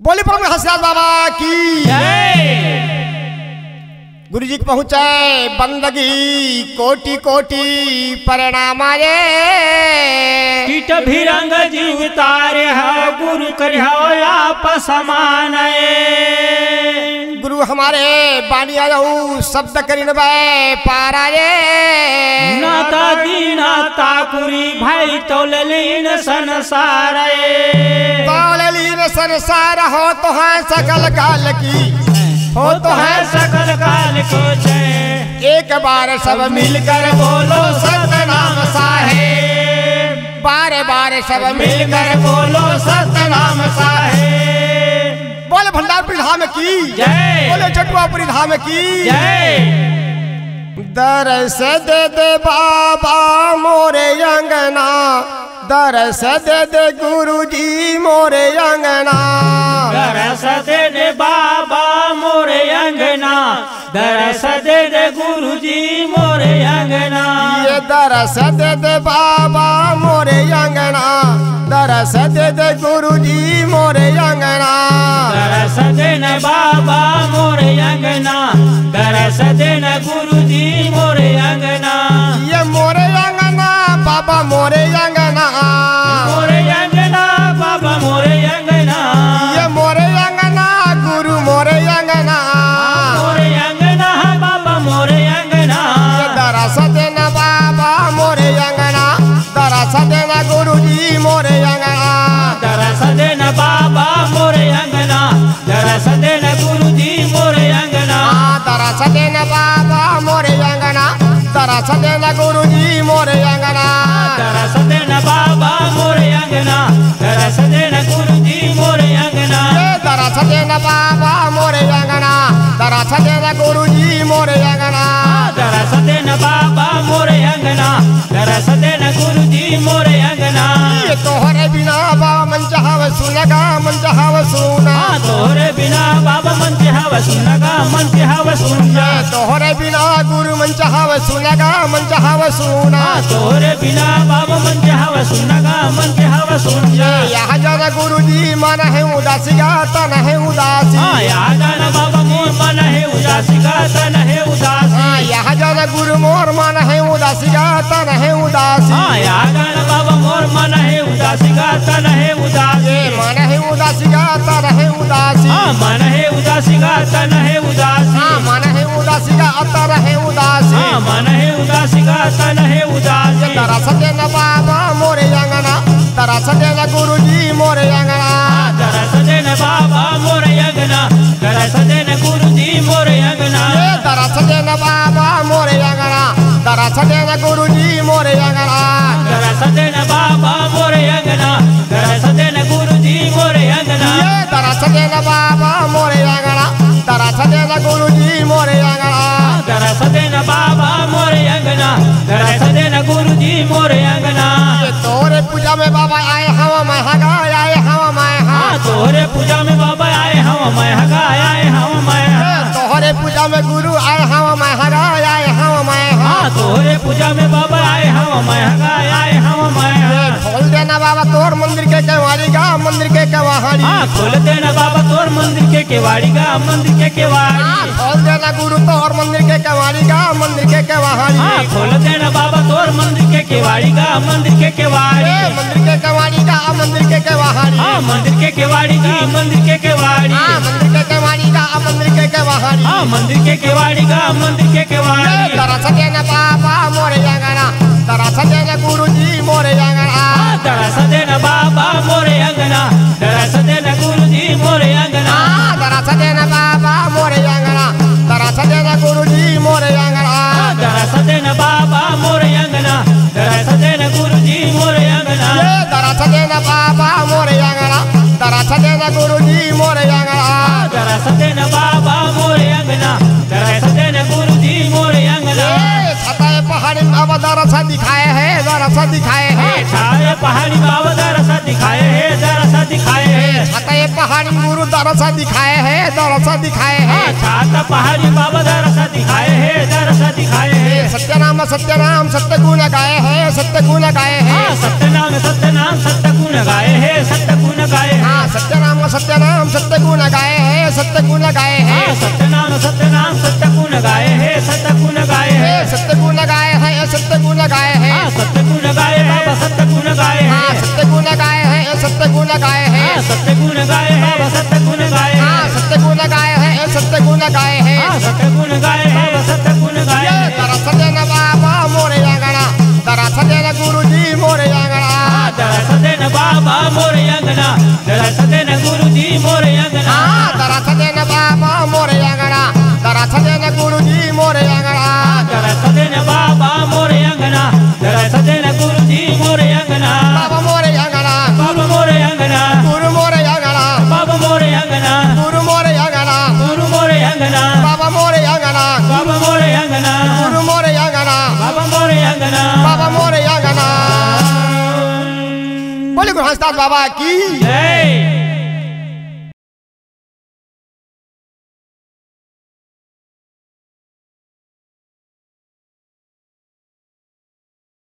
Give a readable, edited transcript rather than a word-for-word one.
बोले प्रभु हंसराज बाबा की गुरु जी पहुंचे बंदगी कोटि कोटि परिणाम आए कीट भिरंग जीव तारे है गुरु करियो आप समान गुरु हमारे बाणी आयो शब्द करिन पाराए नाता दीना ताकुरी भाई तोललीन संसार तोललीन संसार हो तो है सकल काल की हो तो है सकल काल को एक बार सब मिलकर बोलो सतनाम साहेब बारे बारे सब मिलकर बोलो सतनाम साहेब बोले भंडारपुरी धाम की जय बोले चटुआपुरी धाम की जय दरस दे बाबा मोरे अंगना दरस दे गुरु जी मोरे अंगना दरस दे बाबा मोरे अंगना दरस दे गुरु जी मोरे अंगना ये दरस दे बाबा मोरे अंगना दरस दे गुरु जी मोरे अंगना दरस दे बाबा मोरे अंगना दरस दे गुरु जी मोरे अंगना ये मोरे अंगना बाबा मोरे अंगना मोरे अंगना बाबा मोरे अंगना ये मोरे अंगना गुरु मोरे अंगना मोरे अंगना बाबा मोरे अंगना ये दरस देना बाबा मोरे अंगना दरस देना गुरु जी मोरे अंगना दरस देना बाबा मोरे अंगना दरस देना गुरु जी मोरे अंगना दरस देना बाबा मोरे अंगना दरस देना गुरु जी मोरे अंगना दरस देना बाबा मोरे अंगना दरस देना गुरु जी मोरे अंगना दरस देना बाबा मोरे अंगना दरस देना गुरु जी मोरे अंगना दरस देना बाबा मोरे अंगना दरस देना गुरु जी मोरे अंगना ये तोहरे बिना बाबा मन चाहव सुनगा मन चाहव सुना तोहरे बिना बाबा मन चाहव सुनगा मन चाहव सुनगा तोहरे बिना गुरु मन चाहव सुनगा मन चाहव सुना तोहरे बिना बाबा मन चाहव सुनगा मन चाहव सुनगा यह जन गुरु जी मन है उदासी का तन है उदासी यहाँ जाना बाबा मोर मन है उदासी का तन है उदासी यह जन गुरु मोर मन है उदासी का तन है उदासी यहाँ जाना बाबा मोर मन है उदासी का तन है उदासी मन है उदासी का तन है उदासी मन है उदासी का तन है उदासी मन है उदासी का तन है उदासी मन है उदासी का तन है उदासी दरस देना बाबा मोरे अंगना दरस देना गुरु जी मोरे अंगना दरस देना बाबा मोरे अंगना दरस देना गुरु जी मोरे अंगना दरस देना बाबा मोरे अंगना दरस देना गुरु जी मोरे अंगना दरस देना बाबा मोरे अंगना दरस देना गुरु जी मोरे अंगना दरस देना बाबा मोरे अंगना दरस देना गुरु जी मोरे अंगना दरस देना बाबा मोरे अंगना दरस देना गुरु जी मोरे अंगना तोरे पूजा में बाबा आए हम मैं हगा आए हम मैं तोरे पूजा में बाबा आए हम मैं हगा आए हम मैं तोहरे पूजा में गुरु आए हम मैं हगा आए हम मैं तोरे पूजा में बाबा आए हम मैं हगा आए हम मैं खोल देना बाबा तोर मंदिर के केवाड़ी का मंदिर के केवाड़ी खोल देना बाबा तोर मंदिर के केवाड़ी का मंदिर के केवाड़ी खोल देना गुरु तोर मंदिर के केवाड़ी का मंदिर के केवाड़ी खोल देना बाबा तोर मंदिर के केवाड़ी का मंदिर के केवाड़ी मंदिर के केवाड़ी का मंदिर के केवाड़ी मंदिर के केवाड़ी का मंदिर के केवाड़ी मंदिर के केवाड़ी का मंदिर के केवाड़ी मंदिर के केवाड़ी का मंदिर के केवाड़ी दरस देना बाबा मोरे अंगना दरस देना गुरु जी मोरे अंगना दरस देना बाबा मोरे अंगना दरस देना गुरु जी मोरे अंगना दरस देना बाबा मोरे अंगना दरस देना गुरु जी मोरे अंगना दरस देना बाबा मोरे अंगना दरस देना गुरु जी मोरे अंगना दरस देना बाबा मोरे अंगना दरस देना गुरु जी मोरे अंगना दरस देना बाबा मोरे अंगना दरस देना गुरु जी मोरे अंगना छताए पहाड़ी बाबा दरस दिखाए है दरस दिखाए है छाए पहाड़ी बाबा दरस दिखाए है दरस दिखाए है छताए पहाड़ी गुरु दरस दिखाए है दरस दिखाए है छाता पहाड़ी बाबा दरस दिखाए है दरस दिखाए है सत्यनाम सत्यनाम सत्य गुण गाए है सत्य गुण गाए है सत्यनाम सत्यनाम सत्य गुण गाए है सत्य गुण गाए है सत्यनाम सत्यनाम सत्य सत्य गुण गाए हैं, सत्यनाम सत्यनाम सत्य गुण गाए हैं, सत्य गुण गाए हैं, सत्य गुण गाए हैं, सत्य गुण गाए हैं, सत्य गुण गाए बाबा सत्य गुण गाए हैं, सत्य गुण गाए हैं, सत्य गुण गाए हैं, सत्य गुण गाए बाबा सत्य गुण गाए हैं, सत्य गुण गाए हैं, सत्य गुण गाए हैं, सत्य गुण गाए बाबा सत्य गुण गाए हैं। दरस देना बाबा मोरे अंगना, दरस देना गुरुजी मोरे अंगना, दरस देना बाबा मोरे अंगना, दरस देना गुरुजी मोरे अंगना, दरस देना बाबा मोरे अंगना, दरस देना गुरुजी मोरे अंगना, दरस देना बाबा मोरे अंगना, दरस देना गुरुजी मोरे अंगना, बाबा मोरे अंगना, बाबा मोरे अंगना, गुरु मोरे अंगना, बाबा मोरे अंगना, गुरु मोरे अंगना, गुरु मोरे अंगना, बाबा मोरे अंगना, बाबा मोरे अंगना, गुरु मोरे अंगना, बाबा मोरे अंगना, बाबा मोरे अंगना। बोले गुरु हंसदास बाबा की जय।